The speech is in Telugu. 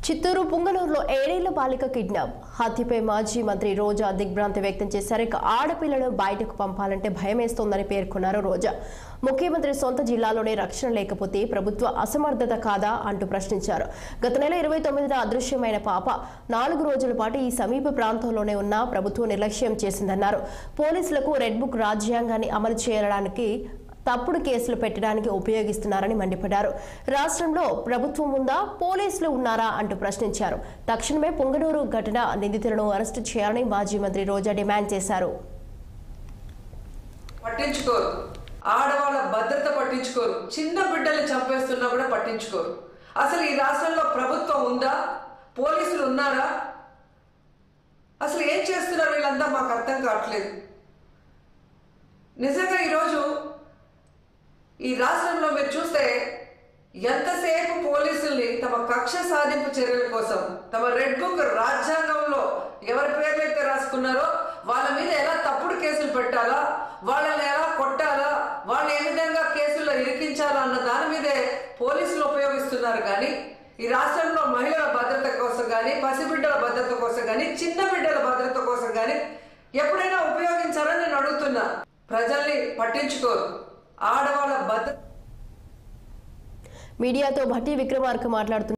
చిత్తూరు పుంగనూరులో 7 ఏళ్ల బాలిక కిడ్నాప్. హత్యపై మాజీ మంత్రి రోజా దిగ్భ్రాంతి వ్యక్తం చేశారు. ఇక ఆడపిల్లను బయటకు పంపాలంటే భయమేస్తోందని పేర్కొన్నారు రోజా. ముఖ్యమంత్రి సొంత జిల్లాలోనే రక్షణ లేకపోతే ప్రభుత్వ అసమర్థత కాదా అంటూ ప్రశ్నించారు. గత నెల 29న అదృశ్యమైన పాప 4 రోజుల పాటు ఈ సమీప ప్రాంతంలోనే ఉన్న ప్రభుత్వం నిర్లక్ష్యం చేసిందన్నారు. పోలీసులకు రెడ్ బుక్ రాజ్యాంగాన్ని అమలు చేయడానికి తప్పుడు కేసులు పెట్టడానికి ఉపయోగిస్తున్నారని మండిపడ్డారు. రాష్ట్రంలో ప్రభుత్వం ఉందా, పోలీసులు ఉన్నారా అంటూ ప్రశ్నించారు. తక్షణమే పుంగనూరు ఘటన నిందితులను అరెస్టు చేయాలని మాజీ మంత్రి రోజా డిమాండ్ చేశారు. పట్టించుకోరు, ఆడవాళ్ళ భద్రత పట్టించుకోరు, చిన్న బిడ్డలు చంపేస్తున్నా కూడా పట్టించుకోరు. అసలు ఈ రాష్ట్రంలో ప్రభుత్వం ఉందా, పోలీసులు ఉన్నారా, అసలు ఏం చేస్తున్నారు వీళ్ళంతా మాకు అర్థం కావట్లేదు. నిజంగా ఈరోజు ఈ రాష్ట్రంలో మీరు చూస్తే ఎంతసేపు పోలీసుల్ని తమ కక్ష సాధింపు చర్యల కోసం, తమ రెడ్ బుక్ రాజ్యాంగంలో ఎవరి పేర్లైతే రాసుకున్నారో వాళ్ళ మీద ఎలా తప్పుడు కేసులు పెట్టాలా, వాళ్ళని ఎలా కొట్టాలా, వాళ్ళని ఏ విధంగా కేసుల్లో ఇరికించాలా అన్న దాని మీదే పోలీసులు ఉపయోగిస్తున్నారు. కానీ ఈ రాష్ట్రంలో మహిళల భద్రత కోసం కానీ, పసిబిడ్డల భద్రత కోసం కానీ, చిన్న బిడ్డల భద్రత కోసం కానీ ఎప్పుడైనా ఉపయోగించారని నేను అడుగుతున్నా. ప్రజల్ని పట్టించుకోరు, ఆడవాళ్ళ భద్రత. మీడియాతో భట్టి విక్రమార్క మాట్లాడుతున్నారు.